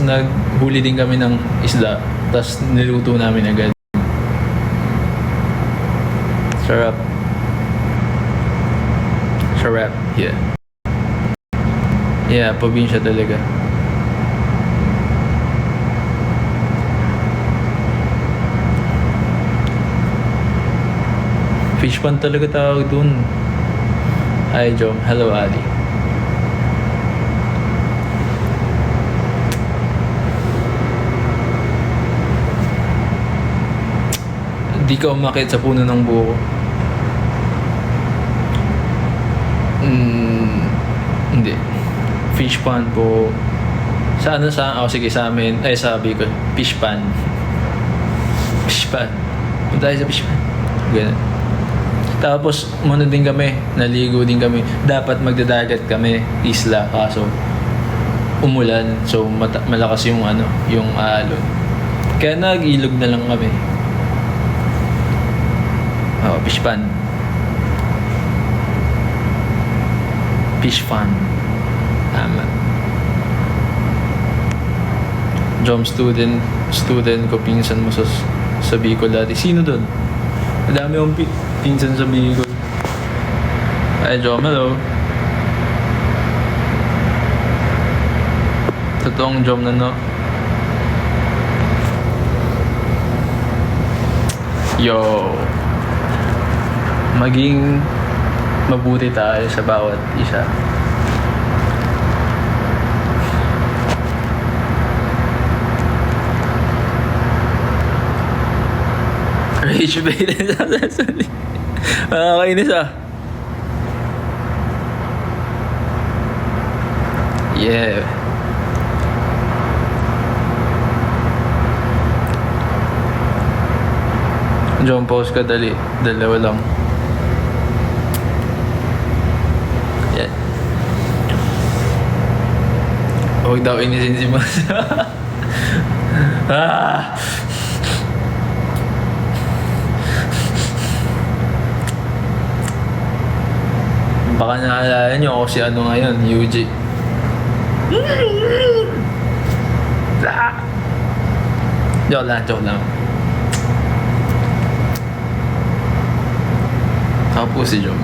naghuli din kami ng isda. Tapos niluto namin agad. Sarap. Sarap. Yeah. Yeah, probinsya talaga. Fish pan talaga tawag dun. Hi, Jom. Hello, Ali. Di ka umakit sa puno ng buko. Hindi. Fish pan po. Sa ano sa... Oh, sige, sa amin. Ay, sabi ko. Fish pan. Fish pan. Punta tayo sa fish pan. Ganun. Tapos, muna din kami. Naligo din kami. Dapat magdadagat kami. Isla. Kaso, umulan. So, malakas yung ano, yung alon. Kaya nag-ilog na lang kami. Oh, fish pan. Fish pan. Tama. Jom, student ko, pinsan mo sa Bicol dati. Sino doon? Madami akong pinsan sa Bicol. Ay, Jom, hello. Totoong Jom na, no? Yo. Maging mabuti tayo sa bawat isa. Rage bait na sasasali. Nakakainis ah. Yeah. John, post ka dali. Dalawa lang. Yeah. Huwag daw inisin si Mas. Ah! Baka naalala nyo ako si ano ngayon, UG. Joke lang. Ako po si Jom.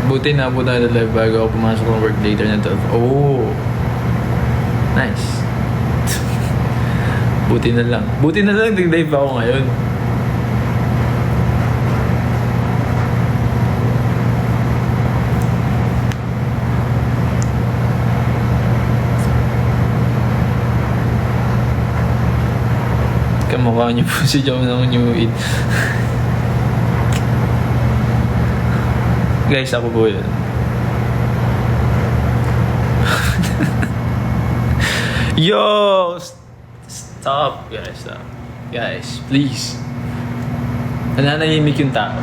Buti na po tayo live bago ako pumasok ng work later na 12. Oh! Nice. Buti na lang nag-live ako ngayon. Kamukha niyo po si Jom ng New Eid. Guys, ako po yun. Yo! Stop, guys. Stop. Guys, please. Nananahimik yung tao.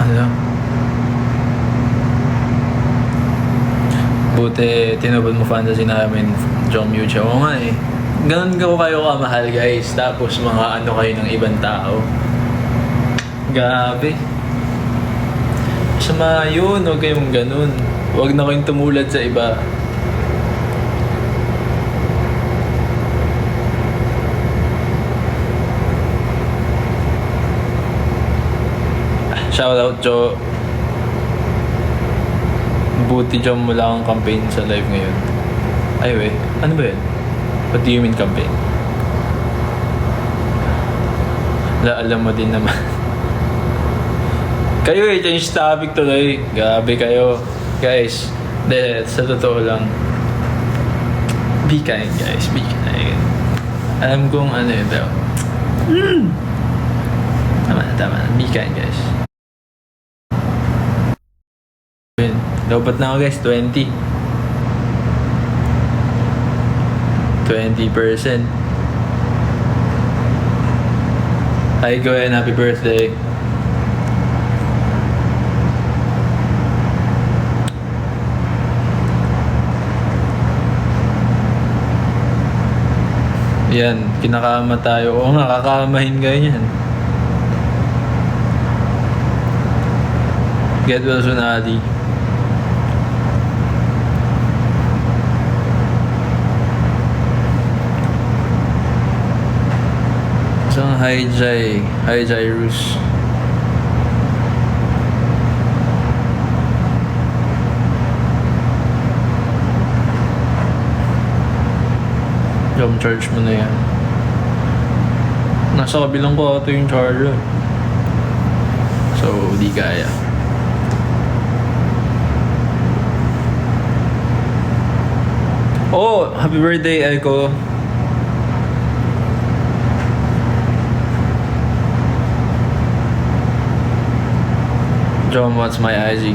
Ano? Buti, tinubod mo fantasy namin, Jom Yucha. Oo nga eh. Ganun ko kayo kamahal, guys. Tapos mga ano kayo ng ibang tao. Grabe. Sama yun, huwag kayong ganun. Huwag na kayong tumulad sa iba. Shoutout, Jo. Buti dyan mo lang ang campaign sa live ngayon. Ay, wait. Ano ba yun? What do you mean campaign? Alam mo din naman. Kayo change topic tuloy. Grabe kayo. Guys, sa totoo lang. Be kind, guys. Be kind. Alam kong ano yun daw. Tama na. Be kind, guys. Dapat na ako, guys. 20%. Hi, go ahead. Happy birthday. Yan, kinakama tayo. Oo nga, kakamahin kayo yan. Get well soon, Ali. Isang hi Jai Rus. Jump charge mo na yan. Nasa kabilang ko ito yung charger. So, di kaya. Oh, happy birthday, Echo. Jom, what's my IG?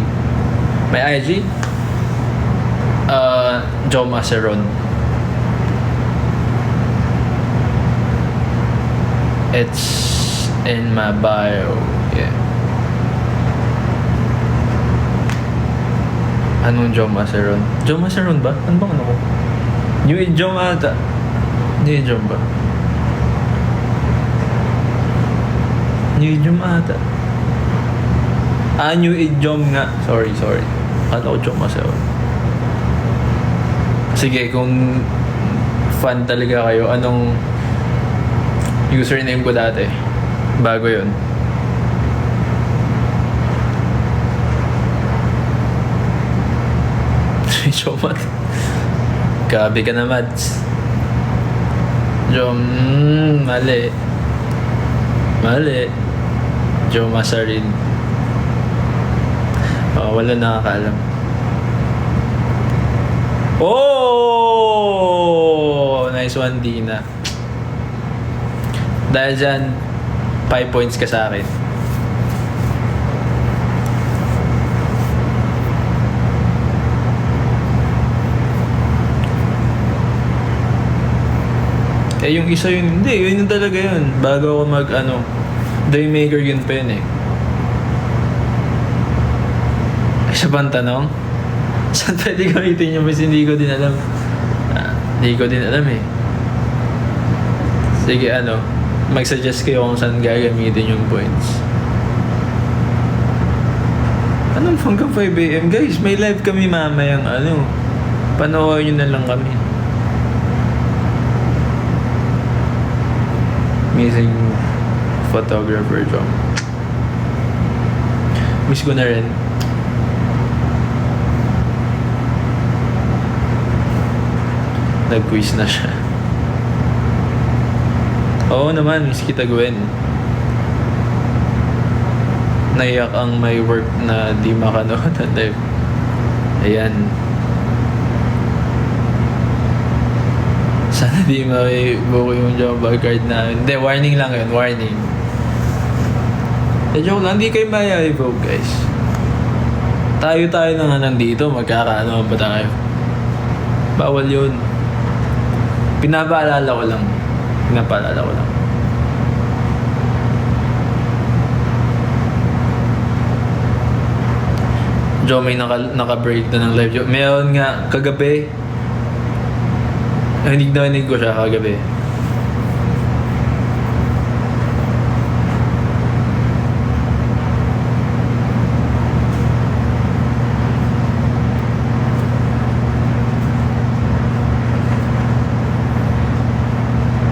My IG? Jom Aceron. It's in my bio. Yeah. Anong Jom Aceron? Jom Aceron ba? Ano bang ano ko? New Age Jom ata. New Age Jom ba? New Age Jom ata. New Age Jom nga. Sorry. Kala ko Jom Aceron. Sige, kung fan talaga kayo, anong username ko dati? Bago yun. Jomat. Grabe ka na, Mads. Jom, mali. Jom Asarin. Wala nakakaalam. Oh! Nice one, Dina. Dahil dyan, 5 points ka sa akin. Yung isa yun, hindi, yun yung talaga yun. Bago ako Daymaker yun pa yun eh. Isa bang tanong? Saan pwede gamitin yung mas hindi ko din alam? Hindi ko din alam eh. Sige, mag-suggest kayo kung saan gagamitin yung points. Anong hanggang 5 AM? Guys, may live kami mamayang panoorin nyo na lang kami. Amazing photographer job. Miss ko na rin. Nag-quiz na siya. Oo naman, miss kita, Gwen. Naiyak ang may work na di makanood na live. Ayan. Sana di mabuko yung jumbo card na. Hindi, warning lang yun, warning. Joke lang, di kayo maya-evoke, guys. Tayo na nga nandito, magkakaano ba tayo? Bawal yun. Pinapaalala ko lang. Jo, may naka-break na ng live. Meron nga, kagabi. Narinig ko siya kagabi.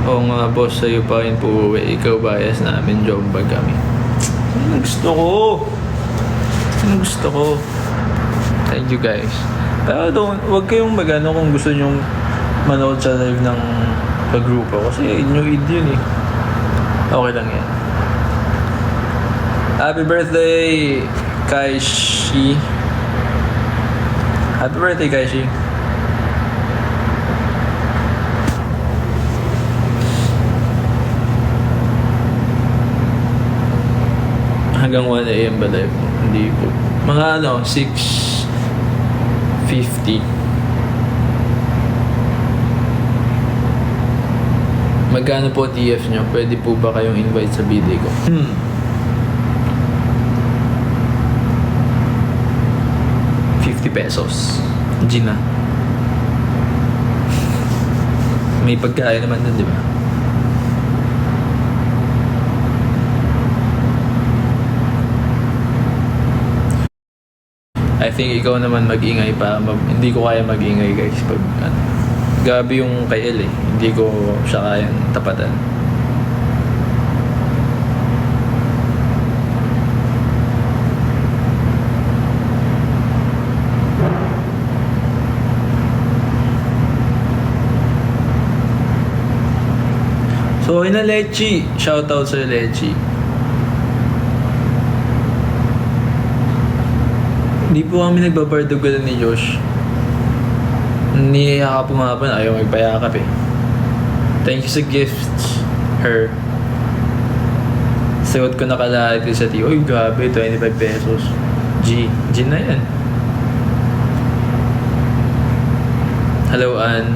Oo nga boss, sa'yo pa rin po uwi. Ikaw bias namin, jombag kami. Ano gusto ko? Thank you guys. Pero wag kayong kung gusto nyong manood sa live ng pagrupo. Kasi new id yun eh. Okay lang yan. Happy birthday, Kaishi. Happy birthday, Kaishi. Hanggang 1 AM ba live mo? Hindi po. Mga 6:50. Magkano po TF nyo? Pwede po ba kayong invite sa video ko? ₱50. Gina. May pagkain naman nun, di ba? I think ikaw naman mag-ingay pa. Hindi ko kaya mag-ingay guys. Pag, gabi yung kay El eh. Hindi ko siya kayang tapatan. So, okay na Lechi. Shoutout sa Lechi. Hindi po kami nagbabardugalan ni Josh. Niyayakap pumapan. Ayaw magpayakap eh. Thank you sa gifts, her. Sagot ko nakalahati sa tiyo. Uy, grabe. 25 pesos. G na yan. Hello, Ann.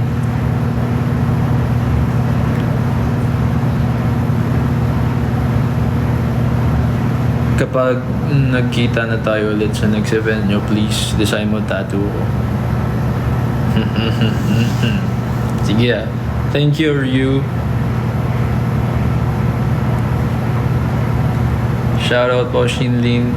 Kapag nagkita na tayo ulit sa next event nyo, please design mo tattoo ko. Sige ah. Thank you, Ryu. Shoutout po, Shinlin.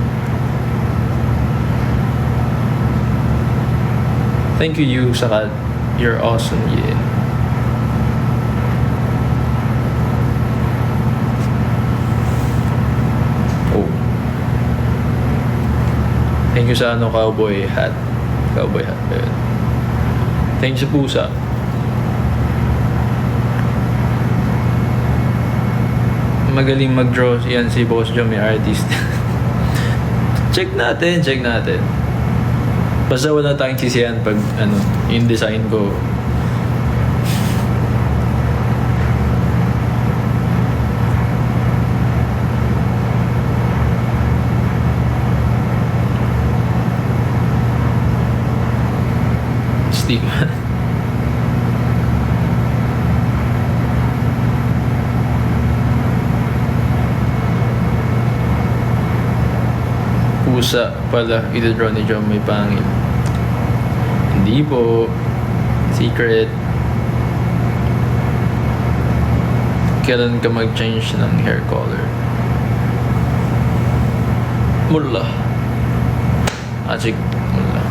Thank you, Yu, saka you're awesome, yeah. Thank you sa cowboy hat. Cowboy hat. Ayun. Thank you sa pusa. Magaling mag-draw yan si Boss John, may artist. Check natin. Basta wala tayong sisiyan pag yung design ko. Pusa pala i-draw ni John may pangil. Hindi po. Secret. Kailan ka mag-change ng hair color? Mula. Achik. Mula.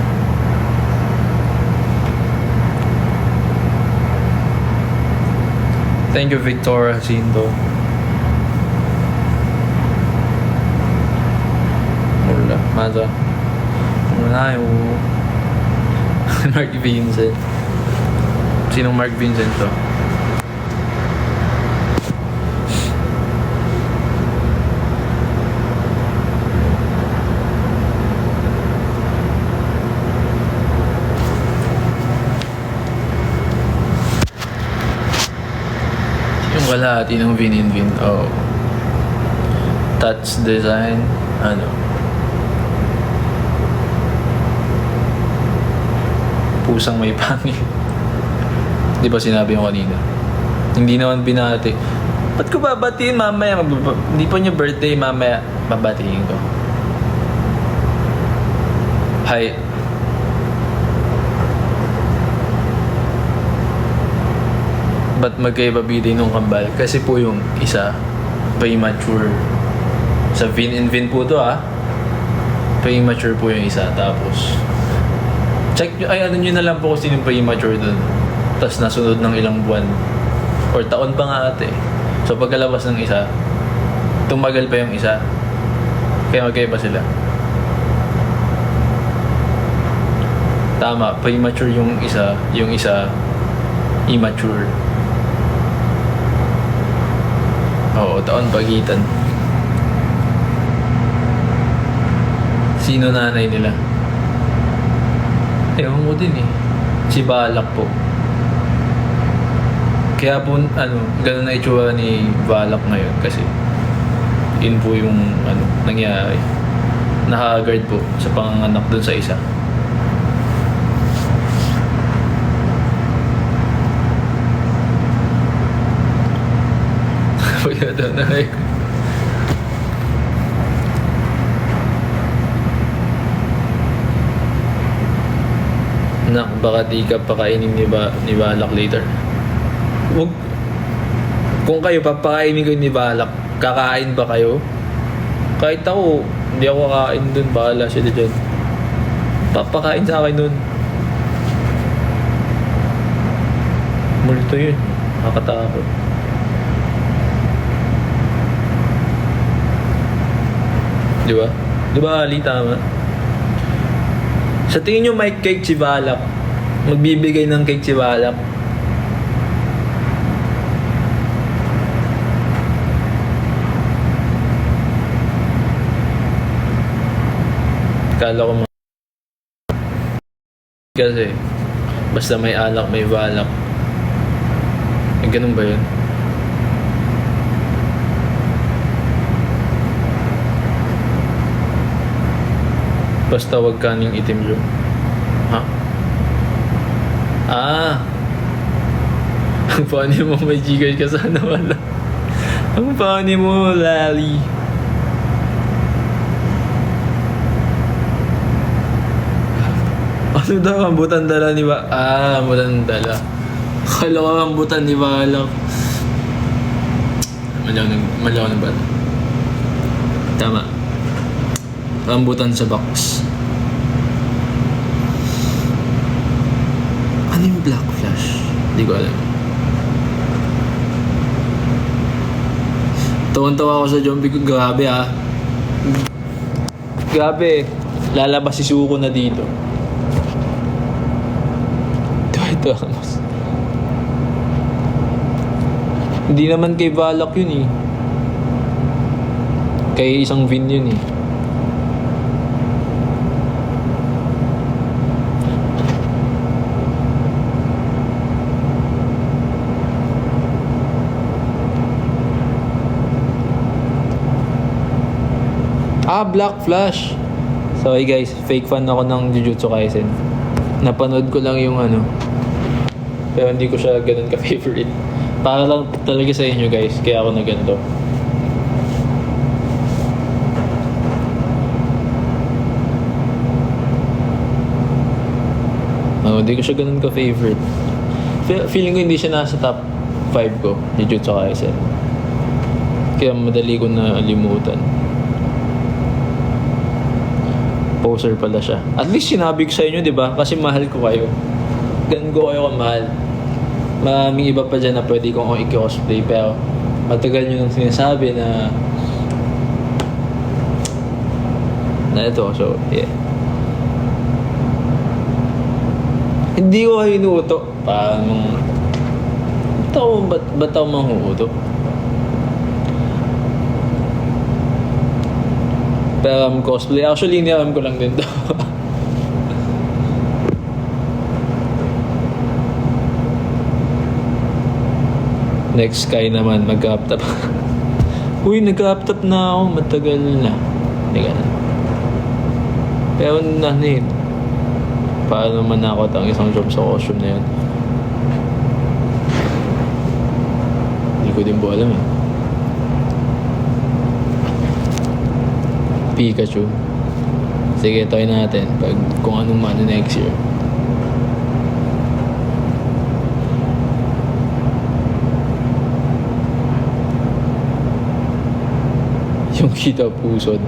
Thank you, Victoria Jacinto. 몰라, 맞아. 몰라요. Mark Vincent. Sinong Mark Vincent to? Kalahati ng Vin in Vin. Oh. Touch design. Pusang may pangil. Di ba sinabi mo kanina? Hindi naman binati. Ba't ko babatiin mamaya? Hindi pa niya birthday mamaya. Babatiin ko. Hi. Ba't magkaiba biday nung kambal? Kasi po yung isa premature. Sa Vin in Vin po to premature po yung isa. Tapos check nyo, nyo na lang po kung sino yung premature dun. Tapos nasunod ng ilang buwan or taon pa nga ate. So pagkalabas ng isa, tumagal pa yung isa. Kaya magkaiba sila. Tama, premature yung isa immature. Oo, taon pagitan. Sino nanay nila? Ewan ko din eh. Si Balak po. Kaya po, ganun na itsura ni Balak ngayon kasi yun po yung nangyari. Naka-guard po sa panganganak dun sa isa. Pagkata na kayo. Nak, baka di ka pakainin ni Balak later. Wag. Kung kayo papakainin ko ni Balak, kakain ba kayo? Kahit ako, hindi ako kakain dun. Bahala sila dyan. Papakain sa akin nun. Multo yun. Nakakatakot. Di ba? Di ba, Ali? Tama. Sa tingin nyo, may cake si Balak. Magbibigay ng cake si Balak. Kala ko kasi basta may alak, may balak. Eh, ganun ba yun? Basta wag kaning itim bro. Ha? Ah! Ang funny mo, may Gcash ka sana wala. Ang funny mo, Lali. Ano daw, ambutan dala ni ba? Ah, ambutan dala. Akala ko ambutan ni Balak. Malaw na ba? Tama. Rambutan sa box. Ano yung Black Flash? Hindi ko alam. Tawan-tawa ako sa zombie ko. Grabe ah. Grabe. Lalabas si Suko na dito. Ito. Hindi naman kay Balak yun eh. Kay isang Vin yun eh. Ah, Black Flash. So hey guys, fake fan ako ng Jujutsu Kaisen. Napanood ko lang yung ano. Pero hindi ko siya ganun ka-favorite. Para lang talaga sa inyo guys, kaya ako na ganito. Hindi ko siya ganun ka-favorite. Feeling ko hindi siya nasa top 5 ko, Jujutsu Kaisen. Kaya madali ko na limutan. Poser pala siya. At least sinabi ko sa inyo, di ba? Kasi mahal ko kayo. Ganun ko kayo kamahal. Maraming iba pa dyan na pwede kong i-cosplay. Pero matagal nyo nang sinasabi na ito. So, yeah. Hindi ko kayo inuuto. Paano? Ba't ako manghuuto? Pero cosplay. Actually, iniaram ko lang din to. Next Sky naman, mag-up-top. Uy, nag-up-top na ako. Matagal na. Hindi ka na. Pero ano yun? Paano naman ako ang isang job sa costume na yun? Hindi ko din po alam eh. Pikachu. Sige, try natin pag kung anong mano next year. Yung kita puso.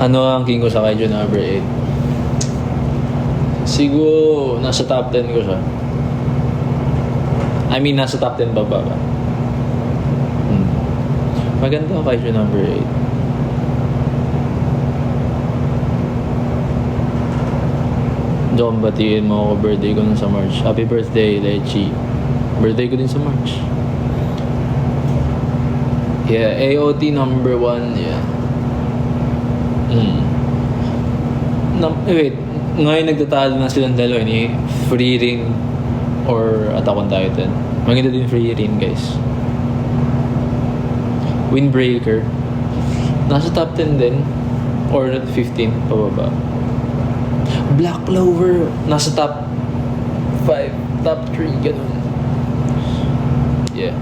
Ano ang ranking ko sa Kaiju number 8? Siguro, nasa top 10 ko siya. I mean, nasa top 10 baba ba? Maganda ang Kaiju number 8. Diyan batiin mo ako birthday ko nun sa March. Happy birthday, Lechi. Birthday ko din sa March. Yeah, AOT number 1, yeah. Wait. Ngayon nagtatalo na silang dalawa ni Free Ring or Attack on Titan. Maganda din Free Ring guys. Windbreaker nasa top 10 din or 15 pababa. Black Clover nasa top 5, top 3 ganun. Yeah.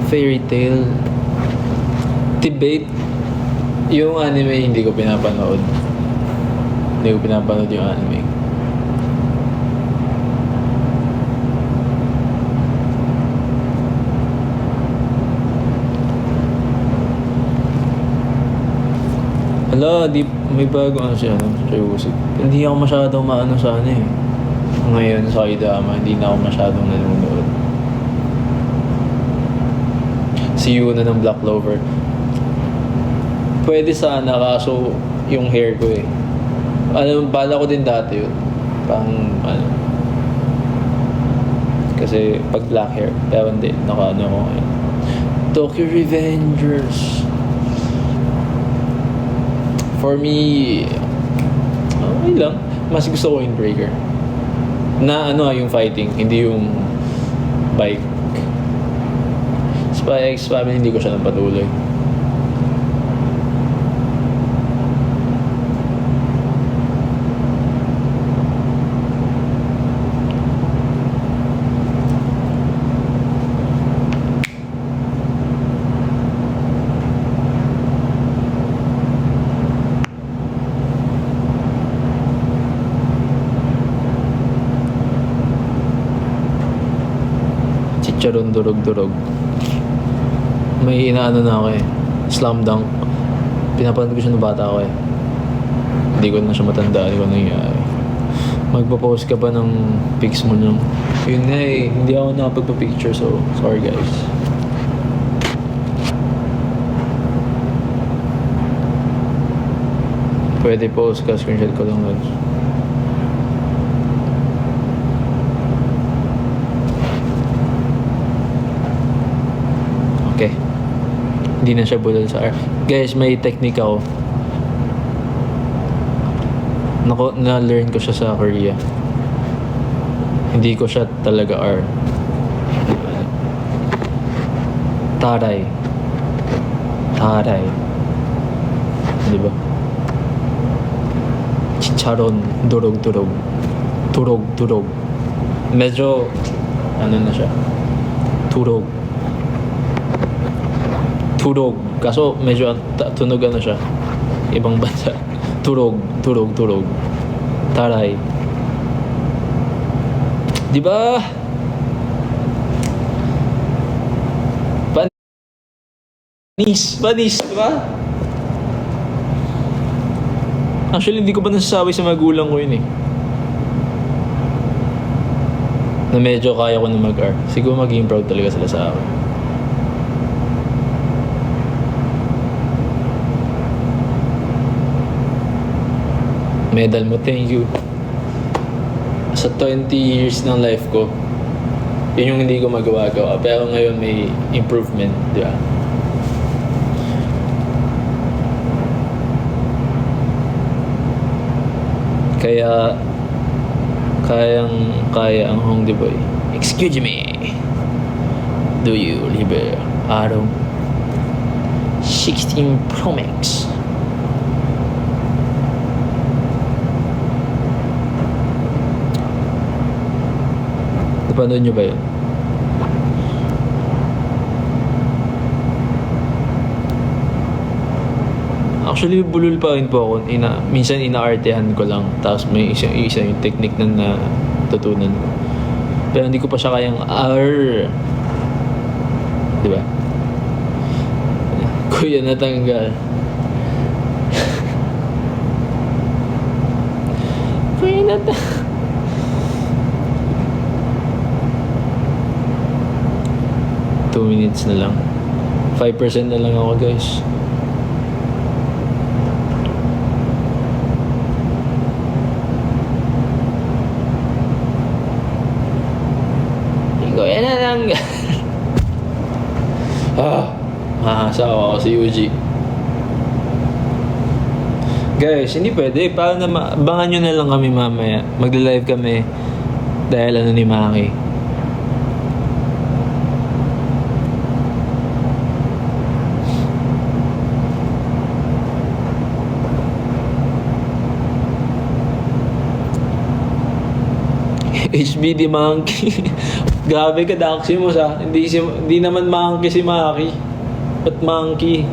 Fairy Tail debate. Yung anime, hindi ko pinapanood. Hindi ko pinapanood yung anime. Hala, di, may bago ano siya, no? Seryoso. Hindi ako masyadong maano sa ano eh. Ngayon sa Idama, hindi na ako masyadong nanonood. Si Yuna ng Black Clover. Pwede sana, kaso yung hair ko eh. Ano, bala ko din dati yun. Pang, ano. Kasi pag black hair. Pero hindi, naka-ano ko ngayon. Tokyo Revengers. For me, okay lang. Mas gusto ko yung Breaker. Na ano yung fighting, hindi yung bike. Spy X Family, hindi ko siya napatuloy. Chicharon durog-durog. May inaano na ako eh. Slam dunk. Pinapanood ko siya nung bata ako eh. Hindi ko na siya matanda. Hindi ko na nangyayari. Magpo-post ka pa ng pics mo nung... Yun nga eh. Hindi ako nakapagpa-picture so sorry guys. Pwede post ka. Screenshot ko lang guys. Okay. Hindi na siya bulol sa R. Guys, may technique ako. Na-learn ko siya sa Korea. Hindi ko siya talaga R. Taray. Taray. Diba? Chicharon. Durog-durog. Turog-turog. Medyo, ano na siya? Turog. Turog. Kaso medyo tunog ano siya. Ibang bansa. Turog, turog, turog. Taray. Di ba? Panis, panis, di ba? Actually, hindi ko pa nasasabi sa magulang ko yun eh. Na medyo kaya ko na mag-R. Siguro maging proud talaga sila sa akin. Medal mo, thank you. Sa 20 years ng life ko, yun yung hindi ko magawa-gawa. Pero ngayon may improvement, di ba? Kaya, kaya ang Hongdae Boy. Excuse me. Do you live Atom 16 Pro Max? Napanood nyo ba yun? Actually, bulol pa rin po ako. Minsan inaartehan ko lang. Tapos may isa yung technique na natutunan ko. Pero hindi ko pa siya kayang di ba? Kuya natanggal. Kuya natanggal. 2 minutes na lang. 5% na lang ako guys. Kuya natanggal. Maasawa ako si Yuji. Guys, hindi pwede. Paano na abangan nyo na lang kami mamaya. Magla-live kami dahil ano ni Maki. HBD Monkey. Grabe ka, Daxi mo sa. Hindi naman monkey si Maki. Ba't monkey?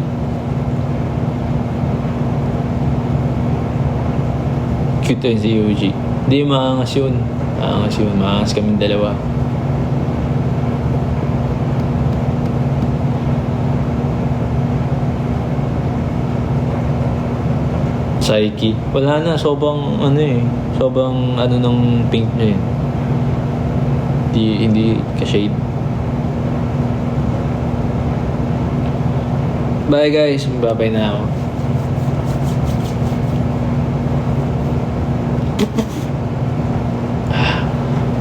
Cute yun si Yuji. Hindi, maangas yun. Maangas yun. Maangas kaming dalawa. Psyche. Wala na. Sobrang ano eh. Sobrang ano ng pink niya eh. Hindi ka-shade. Bye guys. Babay na ako.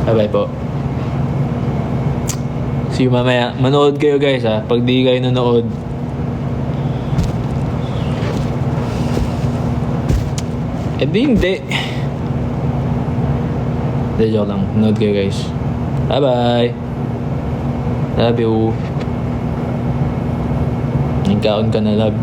Bye-bye po. See you mamaya. Manood kayo guys ha. Pag di kayo nanood, hindi. Hindi, joke lang. Manood kayo guys. Bye-bye. Love you. Nagkaon ka na love.